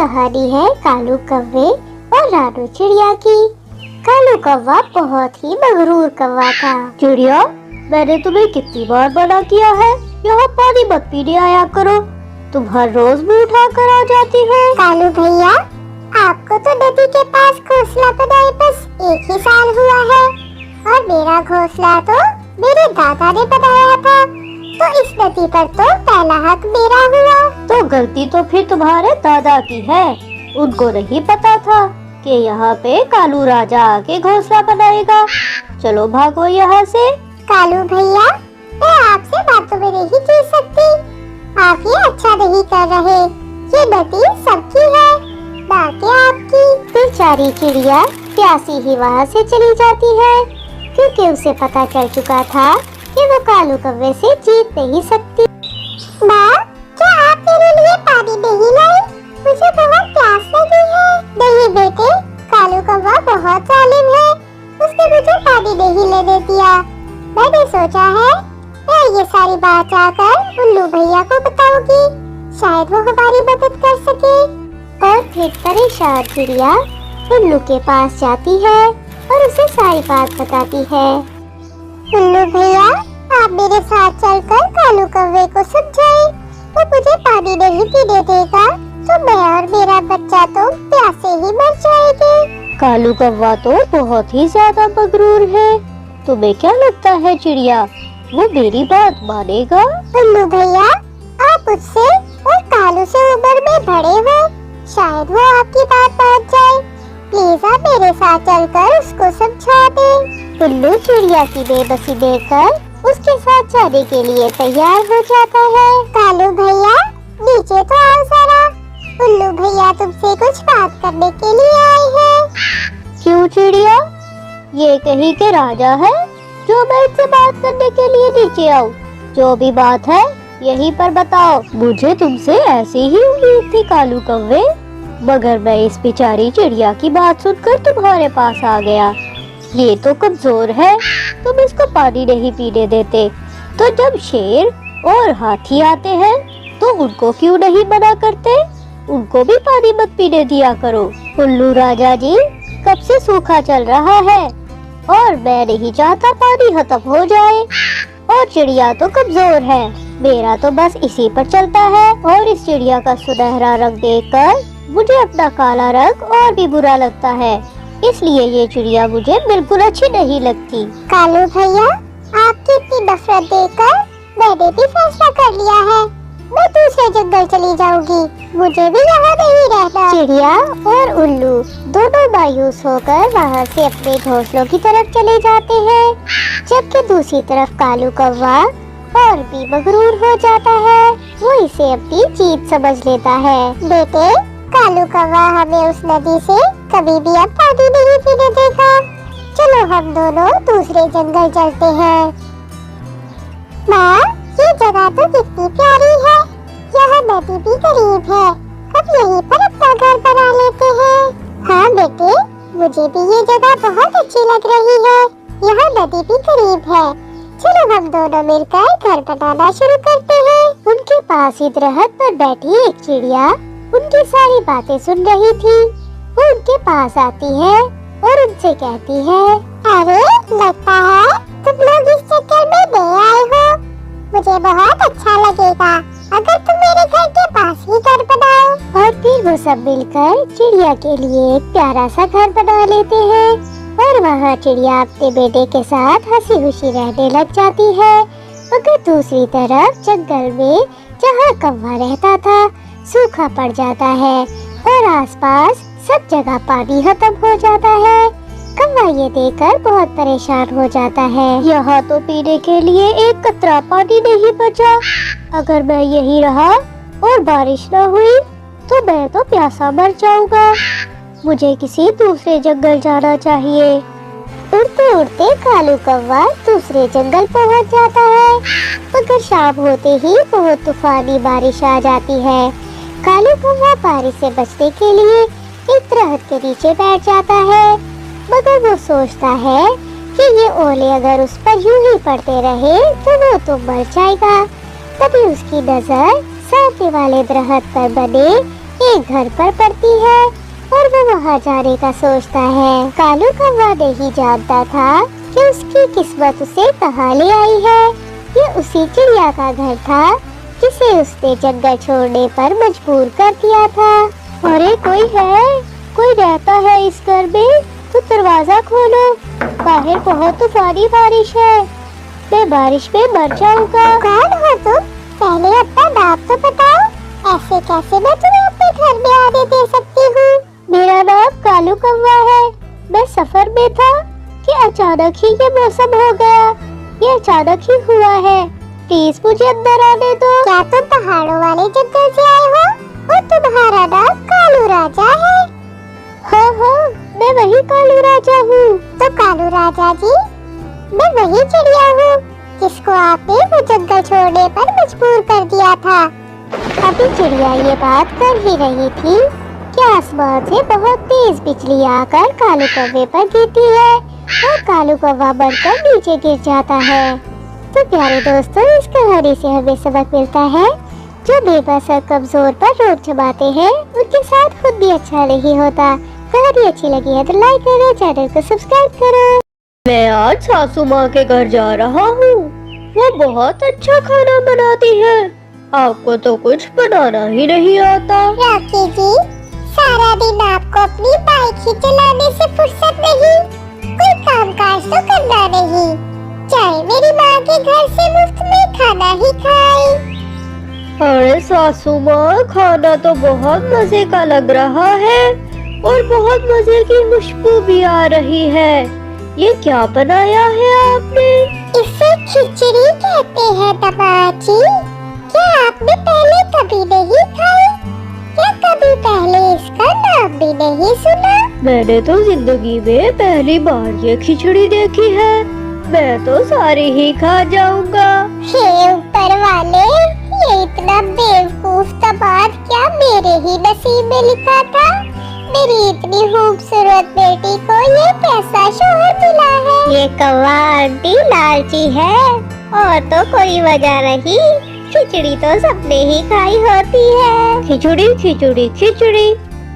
कहानी है कालू कौवे और रानू चिड़िया की। कालू कौवा बहुत ही मगरूर कौवा था। चिड़िया, मैंने तुम्हें कितनी बार मना किया है, यहाँ पानी मत पीने आया करो। तुम हर रोज मुँह उठा कर आ जाती हो। कालू भैया, आपको तो नदी के पास घोंसला बनाए बस 1 ही साल हुआ है और मेरा घोंसला तो मेरे दादा ने बनाया था, तो इस नदी पर तो पहला हक मेरा हुआ। तो गलती तो फिर तुम्हारे दादा की है। उनको नहीं पता था कि यहाँ पे कालू राजा आके घोंसला बनाएगा। चलो भागो यहाँ से। कालू भैया, मैं आपसे बातों में नहीं जी सकती। आप ये अच्छा नहीं कर रहे। ये नदी सबकी है, ना कि आपकी। बेचारी चिड़िया प्यासी ही वहाँ से चली जाती है, क्योंकि उसे पता चल चुका था कि वो कालू कौवे से जीत नहीं सकती। माँ, क्या आप मेरे लिए पानी नहीं लाई? मुझे बहुत प्यास लगी है। नहीं बेटे, कालू कौवा बहुत जालिम है। उसने मुझे पानी नहीं लेने दिया। मैंने सोचा है मैं ये सारी बात जाकर उल्लू भैया को बताऊंगी, शायद वो हमारी मदद कर सके। और फिर परेशान चिड़िया उल्लू के पास जाती है और उसे सारी बात बताती है। उल्लू भैया, आप मेरे साथ चलकर कालू कौवे को समझाएं। वो मुझे पानी नहीं पीने देगा तो मैं और मेरा बच्चा तो प्यासे ही मर जाएंगे। कालू कौवा तो बहुत ही ज्यादा मगरूर है। तुम्हें क्या लगता है चिड़िया, वो मेरी बात मानेगा? उल्लू भैया, आप उससे और कालू से उम्र में बड़े हो, शायद वो आपकी बात मान जाए। प्लीज आप मेरे साथ चलकर उसको समझा दें। उल्लू चिड़िया की बेबसी देखकर उसके साथ जाने के लिए तैयार हो जाता है। कालू भैया, नीचे तो आओ जरा। उल्लू भैया तुमसे कुछ बात करने के लिए आए हैं। क्यों चिड़िया, ये कहीं के राजा है जो मैं इससे बात करने के लिए नीचे आऊँ? जो भी बात है यहीं पर बताओ। मुझे तुमसे ऐसी ही उम्मीद थी कालू कौवे, मगर मैं इस बेचारी चिड़िया की बात सुनकर तुम्हारे पास आ गया। ये तो कमजोर है, तुम इसको पानी नहीं पीने देते। तो जब शेर और हाथी आते हैं तो उनको क्यों नहीं मना करते? उनको भी पानी मत पीने दिया करो। उल्लू राजा जी, कब से सूखा चल रहा है और मैं नहीं चाहता पानी खत्म हो जाए। और चिड़िया तो कमजोर है, मेरा तो बस इसी पर चलता है। और इस चिड़िया का सुनहरा रंग देखकर मुझे अपना काला रंग और भी बुरा लगता है, इसलिए ये चिड़िया मुझे बिल्कुल अच्छी नहीं लगती। कालू भैया, आपकी इतनी नफरत देखकर मैंने भी फैसला कर लिया है, मैं दूसरे जंगल चली जाऊंगी। मुझे भी यहाँ नहीं रहना। चिड़िया और उल्लू दोनों मायूस होकर वहाँ से अपने घोंसलों की तरफ चले जाते हैं, जबकि दूसरी तरफ कालू कौवा और भी मगरूर हो जाता है। वो इसे अपनी जीत समझ लेता है। बेटे, कालू कौवा हमें उस नदी से कभी भी अब पानी नहीं पीने देगा। चलो हम दोनों दूसरे जंगल चलते हैं। माँ, ये जगह तो कितनी प्यारी है। यहाँ नदी भी करीब है, अब यहीं पर अपना घर बना लेते हैं। हाँ बेटे, मुझे भी ये जगह बहुत अच्छी लग रही है। यहाँ नदी भी करीब है। चलो हम दोनों मिलकर घर बनाना शुरू करते हैं। उनके पास ही दरख्त पर बैठी एक चिड़िया उनकी सारी बातें सुन रही थी। वो उनके पास आती है और उनसे कहती है, अरे लगता है तुम लोग इस चक्कर में नए आए हो। मुझे बहुत अच्छा लगेगा अगर तुम मेरे घर के पास ही घर बनाओ। और फिर वो सब मिलकर चिड़िया के लिए एक प्यारा सा घर बना लेते हैं और वहाँ चिड़िया अपने बेटे के साथ हंसी खुशी रहने लग जाती है। मगर दूसरी तरफ जंगल में जहाँ कौवा रहता था सूखा पड़ जाता है और आसपास सब जगह पानी खत्म हो जाता है। कौवा ये देखकर बहुत परेशान हो जाता है। यहाँ तो पीने के लिए एक कतरा पानी नहीं बचा। अगर मैं यहीं रहा और बारिश न हुई तो मैं तो प्यासा मर जाऊंगा। मुझे किसी दूसरे जंगल जाना चाहिए। उड़ते उड़ते कालू कौवा दूसरे जंगल पहुंच जाता है, मगर शाम होते ही बहुत तूफानी बारिश आ जाती है। कालू कौवा बारिश से बचने के लिए एक दरख्त के नीचे बैठ जाता है, मगर वो सोचता है कि ये ओले अगर उस पर यूं ही पड़ते रहे तो वो तो मर जाएगा। तभी उसकी नजर सामने वाले दरख्त पर बने एक घर पर पड़ती है और वो वहाँ जाने का सोचता है। कालू कौवा नहीं जानता था कि उसकी किस्मत उसे कहाँ ले आई है। ये उसी चिड़िया का घर था जिसे उसने जंगल छोड़ने पर मजबूर कर दिया था। अरे कोई है, कोई रहता है इस घर में, तो दरवाजा खोलो, बाहर बहुत तूफानी बारिश है, मैं बारिश में मर जाऊंगा। कौन हो तुम? पहले अपना नाम तो बताओ, ऐसे कैसे मैं तुम्हें अपने घर में आने दे सकती हूँ? मेरा नाम कालू कौवा है। मैं सफर में था कि अचानक ही ये मौसम हो गया। ये अचानक ही हुआ है, प्लीज मुझे अंदर आने दो। क्या तुम पहाड़ों वाले जंगल से आए हो और तुम्हारा नाम कालू राजा है? हाँ, मैं वही कालू राजा हूँ। तो कालू राजा जी, मैं वही चिड़िया हूँ जिसको आपने वो जंगल छोड़ने पर मजबूर कर दिया था। अभी चिड़िया ये बात कर ही रही थी कि आसमान से बहुत तेज बिजली आकर कालू कौवे पर गिरती है और कालू कौवा बनकर नीचे गिर जाता है। तो प्यारे दोस्तों, इस कहानी से हमें सबक मिलता है, जो बेबस और कमजोर पर रोक जमाते हैं उनके साथ खुद भी अच्छा नहीं होता। कहानी अच्छी लगी है तो लाइक करो, चैनल को सब्सक्राइब करो। मैं आज सासू माँ के घर जा रहा हूँ। वो बहुत अच्छा खाना बनाती है। आपको तो कुछ बनाना ही नहीं आता। रॉकी जी, सारा दिन आपको अपनी बाइक ही चलाने से फुर्सत नहीं, कोई काम काज तो करना नहीं, चाहे मेरी माँ के घर से मुफ्त में खाना ही खाए। अरे सासू माँ, खाना तो बहुत मजे का लग रहा है और बहुत मजे की खुशबू भी आ रही है। ये क्या बनाया है आपने? इसे खिचड़ी कहते हैं दमाजी। क्या आपने पहले कभी नहीं खाई? क्या कभी पहले इसका नाम भी नहीं सुना? मैंने तो जिंदगी में पहली बार ये खिचड़ी देखी है। मैं तो सारी ही खा जाऊंगा। हे ऊपर वाले, ये इतना बेवकूफ तबाद क्या मेरे ही नसीब में लिखा था? मेरी इतनी खूबसूरत बेटी को ये कैसा शोहर मिला है? ये कौवा आंटी लालची है और तो कोई वजह नहीं, खिचड़ी तो सबने ही खाई होती है। खिचड़ी खिचड़ी खिचड़ी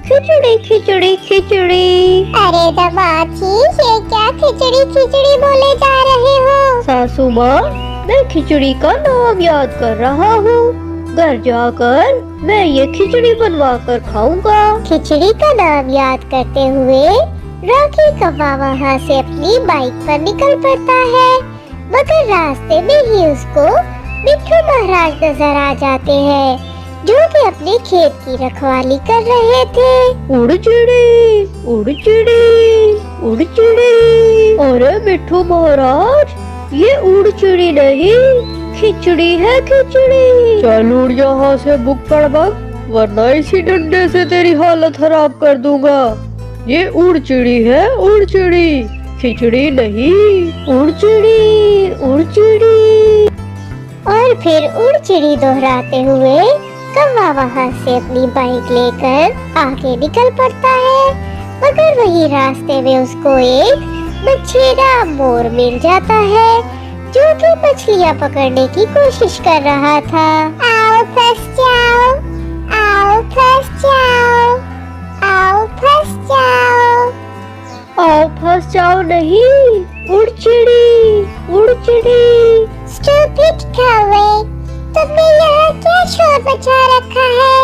खिचड़ी खिचड़ी खिचड़ी। अरे दमाजी, ये क्या खिचड़ी खिचड़ी बोले जा रहे हो? सासू माँ, मैं खिचड़ी का नाम याद कर रहा हूँ। घर जाकर मैं ये खिचड़ी बनवा कर खाऊंगा। खिचड़ी का नाम याद करते हुए रॉकी कौवा वहाँ से अपनी बाइक पर निकल पड़ता है, मगर रास्ते में ही उसको मिट्ठू महाराज नजर आ जाते हैं, जो कि अपने खेत की रखवाली कर रहे थे। उड़ चिड़ी, उड़ चिड़ी, उड़ चिड़ी। अरे मिट्ठू महाराज, ये उड़ चिड़ी नहीं, खिचड़ी है खिचड़ी। चल उड़ यहाँ से बुक्कड़ बक, वरना इसी डंडे से तेरी हालत खराब कर दूंगा। ये उड़ चिड़ी है, उड़ चिड़ी, खिचड़ी नहीं। उड़ चिड़ी, उड़ चिड़ी। और फिर उड़ चिड़ी दोहराते हुए कौवा वहाँ से अपनी बाइक लेकर आगे निकल पड़ता है, मगर वही रास्ते में उसको एक मछेरा मोर मिल जाता है, जो कि मछलियाँ पकड़ने की कोशिश कर रहा था। आओ फंस जाओ, आओ फंस जाओ, आओ फंस जाओ। आओ फंस जाओ नहीं, उड़ चिड़ी, उड़ चिड़ी। स्टूपिड कौवे, तुमने यहाँ क्या शोर मचा रखा है?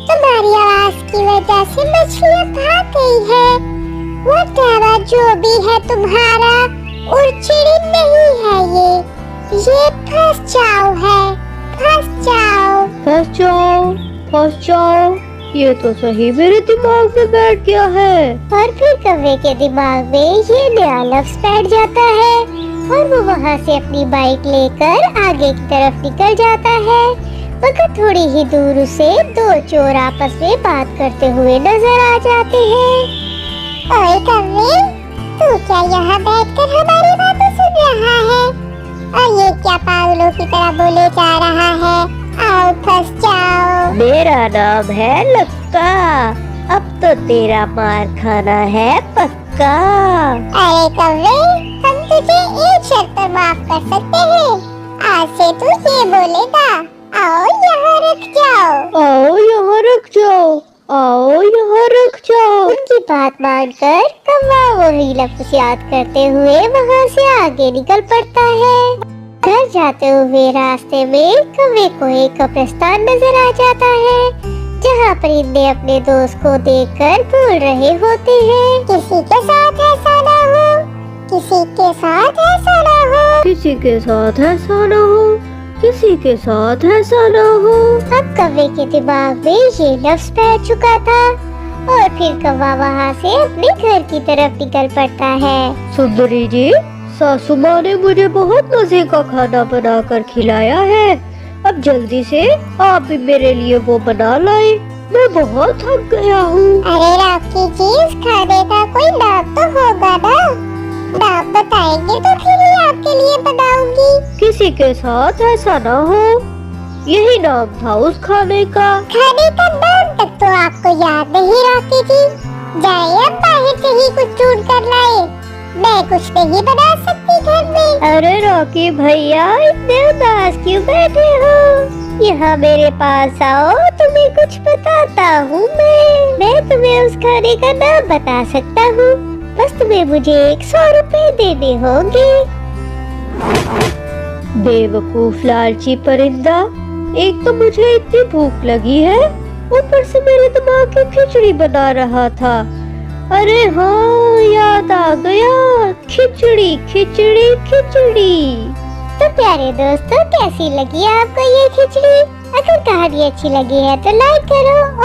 तुम्हारी आवाज की वजह से मछलियाँ भाग गई है। वह जो भी है तुम्हारा, उड़चिड़ी नहीं है ये फंस जाओ है, फंस जाओ। फंस जाओ, फंस जाओ। ये तो सही मेरे दिमाग में बैठ गया है। और फिर कौवे के दिमाग में ये नया लफ्ज बैठ जाता है और वो वहाँ से अपनी बाइक लेकर आगे की तरफ निकल जाता है, मगर थोड़ी ही दूर उसे दो चोर आपस में बात करते हुए नजर आ जाते हैं। ओए कौवे, तू क्या यहाँ बैठकर हमारी बातें सुन रहा है? और ये क्या पागलों की तरह बोले जा रहा है? आओ फंस जाओ। मेरा नाम है लक्का, अब तो तेरा मार खाना है पक्का। अरे कौवे, हम तुझे एक शर्त पर माफ कर सकते हैं। आज से तू ये बोलेगा, आओ यहाँ रुक जाओ। आओ यहाँ रुक जाओ। आओ यहाँ रुक जाओ। उनकी बात मानकर कौवा वही लफ्ज याद करते हुए वहाँ से आगे निकल पड़ता है। घर जाते हुए रास्ते में कौवे को एक कब्रिस्तान नजर आ जाता है, जहाँ परिंदे अपने दोस्त को देखकर बोल रहे होते हैं, किसी के साथ ऐसा ना हो, किसी के साथ ऐसा ना हो, किसी के साथ ऐसा ना हो, किसी के साथ ऐसा ना हो। अब कौवे के दिमाग में ये लफ्ज बैठ चुका था और फिर कौवा वहाँ से अपने घर की तरफ निकल पड़ता है। सुंदरी जी, सासू माँ ने मुझे बहुत मजे का खाना बना कर खिलाया है। अब जल्दी से आप भी मेरे लिए वो बना लाए, मैं बहुत थक गया हूँ। अरे राखी जी, इस खाने का कोई नाम तो होगा ना? नाम बताएंगे तो फिर ही आपके लिए बनाऊंगी। किसी के साथ ऐसा ना हो, यही नाम था उस खाने का। खाने का नाम तक तो आपको याद नहीं राखी जी। जाए अब बाहर से ही कुछ ढूंढ कर लाए, मैं कुछ नहीं बना सकती घर में। अरे रॉकी भैया, इतने उदास क्यों बैठे हो? यहाँ मेरे पास आओ, तुम्हें कुछ बताता हूँ मैं तुम्हें उस खाने का नाम बता सकता हूँ, बस तुम्हें मुझे 100 रुपए देने होंगे। बेवकूफ लालची परिंदा, एक तो मुझे इतनी भूख लगी है, ऊपर से मेरे दिमाग की खिचड़ी बना रहा था। अरे हाँ, याद आ गया, खिचड़ी खिचड़ी खिचड़ी। तो प्यारे दोस्तों, कैसी लगी आपको ये खिचड़ी? अगर कहानी अच्छी लगी है तो लाइक करो।